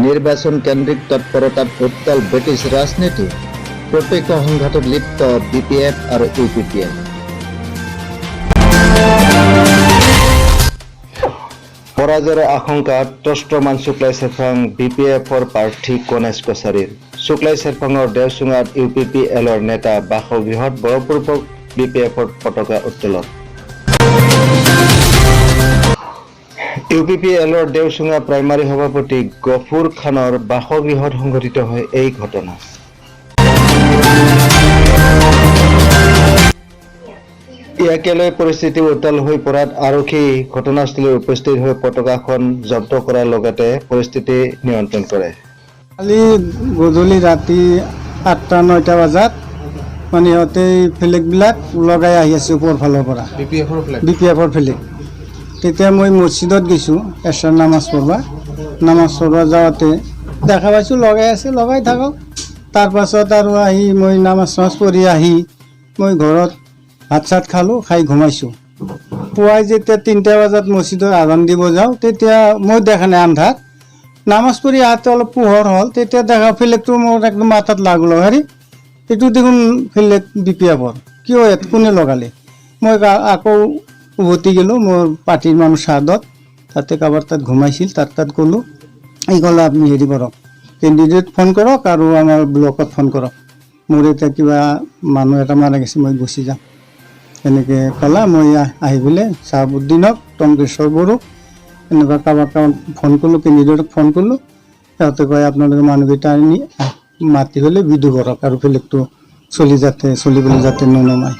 নিৰ্বাচন কেন্দ্ৰিক তৎপৰতাত উত্তাল ব্ৰিটিশ ৰাজনীতি প্ৰত্যক্ষ সংঘাতত লিপ্ত বিপিএফ আৰু ইউপিপিএল। পৰাজয়েৰ আশঙ্কাত ত্ৰস্ত্ৰমান শুক্লাই চেৰফাং বিপিএফৰ প্ৰাৰ্থী গণেশ কছাৰীৰ। শুক্লাই চেৰফাঙৰ দেওচুঙাত ইউপিপিএলৰ নেতা বাসগৃহত বলপূৰ্বক বিপিএফৰ পতাকা উত্তোলন। ইউপিপিএলৰ দেওচুঙা প্ৰাইমাৰী সভাপতি গফুৰ খানৰ বাসগৃহত সংঘটিত হয় এই ঘটনা। ইয়াকে লৈ পৰিস্থিতি উত্তাল হৈ পৰাত আৰক্ষী ঘটনাস্থলীত উপস্থিত হৈ পতাকাখন জব্দ কৰাৰ লগতে পৰিস্থিতি নিয়ন্ত্ৰণ কৰে। কালি গধূলি ৰাতি 8-9 বজাত মানে সিহঁতে ফ্লেগবিলাক লগাই আহি আছে ওপৰ ফালৰ পৰা বিপিএফৰ ফ্লেগ। তেতিয়া মই মছজিদত গৈছোঁ এছাৰ নামাজ পঢ়বা যাওঁতে দেখা পাইছোঁ লগাই আছে, লগাই থাকক। তাৰপাছত আৰু আহি মই নামাজ পঢ়ি আহি মই ঘৰত ভাত চাত খালোঁ, খাই ঘুমাইছোঁ। পুৱাই যেতিয়া 3টা বজাত মছজিদত আজান দিব যাওঁ তেতিয়া মই দেখা নাই আন্ধাৰ। নামাজ পঢ়ি আহোঁতে অলপ পোহৰ হ'ল, তেতিয়া দেখা ফ্লেগটো মোৰ একদম মাথাত লাগলো। হেৰি এইটো দেখোন ফ্লেগ বিপিএফৰ, কিয় কোনে লগালে? মই আকৌ উভতি গ'লোঁ মোৰ পাৰ্টিৰ মানুহ চাদত, তাতে কাৰোবাৰ তাত ঘুমাইছিল, তাত গ'লোঁ। এই ক'লে আপুনি হেৰি কৰক, কেণ্ডিডেট ফোন কৰক আৰু আমাৰ ব্লকত ফোন কৰক, মোৰ এতিয়া কিবা মানুহ এটা মাৰা গৈছে, মই গুচি যাম। এনেকৈ ক'লা। মই আহি পেলাই চাহাবুদ্দিনক, টংকেশ্বৰ বড়োক এনেকুৱা কাৰোবাক ফোন কৰিলোঁ, কেণ্ডিডেটক ফোন কৰিলোঁ। সিহঁতে কয় আপোনালোকে মানুহকেইটা আনি মাতি পেলাই বিধু কৰক আৰু ফ্লেগটো চলিবলৈ যাতে ননমায়।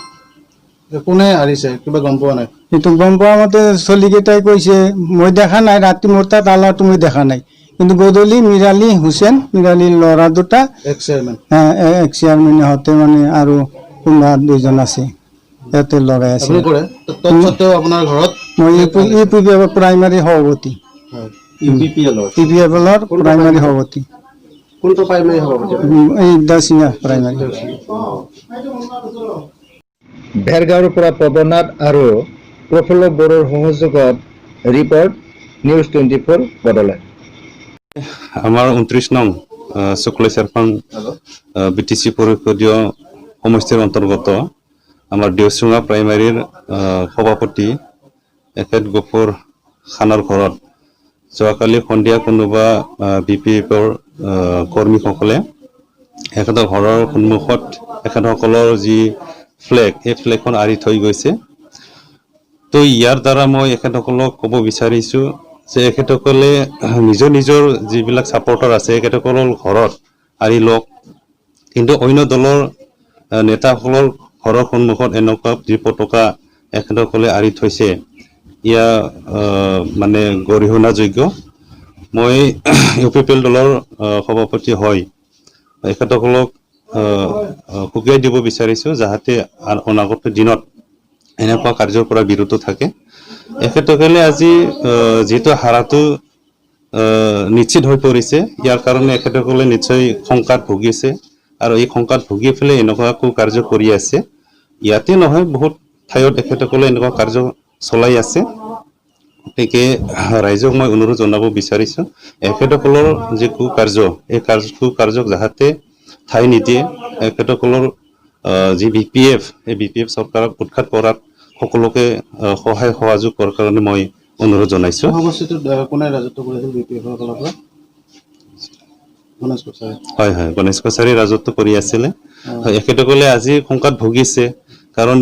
কোনে হাৰিছে কিবা গম পোৱা নাই? সেইটো গম পোৱা মতে চলিকেইটাই কৈছে, মই দেখা নাই, ৰাতি মোৰ তাত আলাটো মই দেখা নাই, কিন্তু গধূলি মিৰালী হুছেইন, মিৰালীৰ ল'ৰা দুটা, এক্স চেয়াৰমেন ইহঁতে মানে আৰু কোনোবা 2জন আছে, সিহঁতে লগাই আছে। আপোনাৰ ঘৰত মই ইউপিপিএলৰ প্ৰাইমাৰী সভাপতি, ইউপিপিএলৰ প্ৰাইমাৰী সভাপতি। কোনটো প্ৰাইমাৰী সভাপতি? এই দাসিঙা প্ৰাইমাৰী। ভেৰগাঁৱৰ পৰা পৱনাথ আৰু প্ৰফুল্ল বড়োৰ সহযোগত ৰিপৰ্ট নিউজ 24 বদলাই। আমাৰ 29 নং শুক্লাই চেৰফাং বিটিচি পৰিষদীয় সমষ্টিৰ অন্তৰ্গত আমাৰ দেওচুঙা প্ৰাইমাৰীৰ সভাপতি এখেত গফুৰ খানৰ ঘৰত যোৱাকালি সন্ধিয়া কোনোবা বিপিএফৰ কৰ্মীসকলে এখেতৰ ঘৰৰ সন্মুখত এখেতসকলৰ যি ফ্লেগ, এই ফ্লেগখন আঁৰি থৈ গৈছে। তো ইয়াৰ দ্বাৰা মই এখেতসকলক ক'ব বিচাৰিছোঁ যে এখেতসকলে নিজৰ যিবিলাক ছাপৰ্টাৰ আছে এখেতসকলৰ ঘৰত আঁৰি লওক, কিন্তু অন্য দলৰ নেতাসকলৰ ঘৰৰ সন্মুখত এনেকুৱা যি পতাকা এখেতসকলে আঁৰি থৈছে, ইয়া মানে গৰিহণাযোগ্য। মই ইউপিপিএল দলৰ সভাপতি হয় এখেতসকলক সকীয়াই দিব বিচাৰিছোঁ যাতে অনাগত দিনত এনেকুৱা কাৰ্যৰ পৰা বিৰত থাকে। এখেতসকলে আজি যিটো হাৰাটো নিশ্চিত হৈ পৰিছে, ইয়াৰ কাৰণে এখেতসকলে নিশ্চয় শংকাত ভুগিছে আৰু এই শংকাত ভুগি পেলাই এনেকুৱা কাৰ্য কৰি আছে। ইয়াতে নহয়, বহুত ঠাইত এখেতসকলে এনেকুৱা কাৰ্য চলাই আছে। গতিকে ৰাইজক মই অনুৰোধ জনাব বিচাৰিছোঁ এখেতসকলৰ যি কাৰ্য, এই কাৰ্যক যাতে ঠাই নিদিয়ে। এখেতসকলৰ যি বিপিএফ, এই বিপিএফ চৰকাৰক উৎখাত কৰাত সকলোকে সহায় সহযোগ কৰাৰ কাৰণে মই অনুৰোধ জনাইছোঁ। কোনে ৰাজত্ব কৰিছিল বিপিএফৰ ফালৰ পৰা? হয়, গণেশ কছাৰী ৰাজত্ব কৰি আছিলে। এখেতসকলে আজি শংকাত ভুগিছে কাৰণ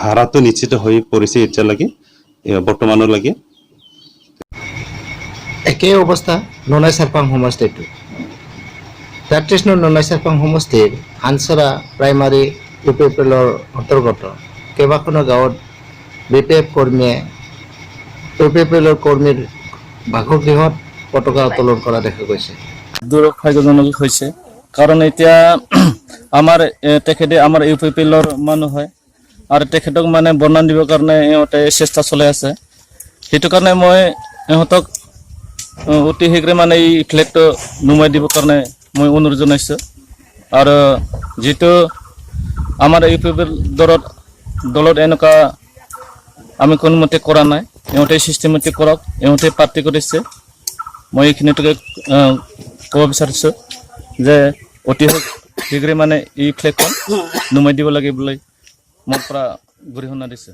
হাৰাটো নিশ্চিত হৈ পৰিছে এতিয়ালৈকে, বৰ্তমানলৈকে। একেই অৱস্থা ননাই চেৰফাং সমষ্টিটো। 33 নং ননাই চেৰফাং সমষ্টিৰ হানচৰা প্ৰাইমাৰী ইউপিপিএলৰ অন্তৰ্গত কেইবাখনো গাঁৱত বিপিএফ কৰ্মীয়ে ইউপিপিএলৰ কৰ্মীৰ বাসগৃহত পতাকা উত্তোলন কৰা দেখা গৈছে। দুৰ্ভাগ্যজনক হৈছে, কাৰণ এতিয়া তেখেতে আমাৰ ইউপিপিএলৰ মানুহ হয় আৰু তেখেতক মানে বৰ্ণনা দিবৰ কাৰণে ইহঁতে চেষ্টা চলাই আছে। সেইটো কাৰণে মই ইহঁতক অতি শীঘ্ৰে মানে এই ফ্লেগটো নুমাই দিবৰ কাৰণে মই অনুৰোধ জনাইছোঁ। আৰু যিটো আমাৰ ইউপিপিএল দলত এনেকুৱা আমি কোনোমতে কৰা নাই, ইহঁতে চিষ্টেমেটিক কৰক, ইহঁতে পাৰ্টি কৰিছে। মই এইখিনিটোকে ক'ব বিচাৰিছোঁ যে অতি শীঘ্ৰে মানে এই ফ্লেগখন নুমাই দিব লাগে বুলি মোৰ পৰা গৰিহণা দিছে।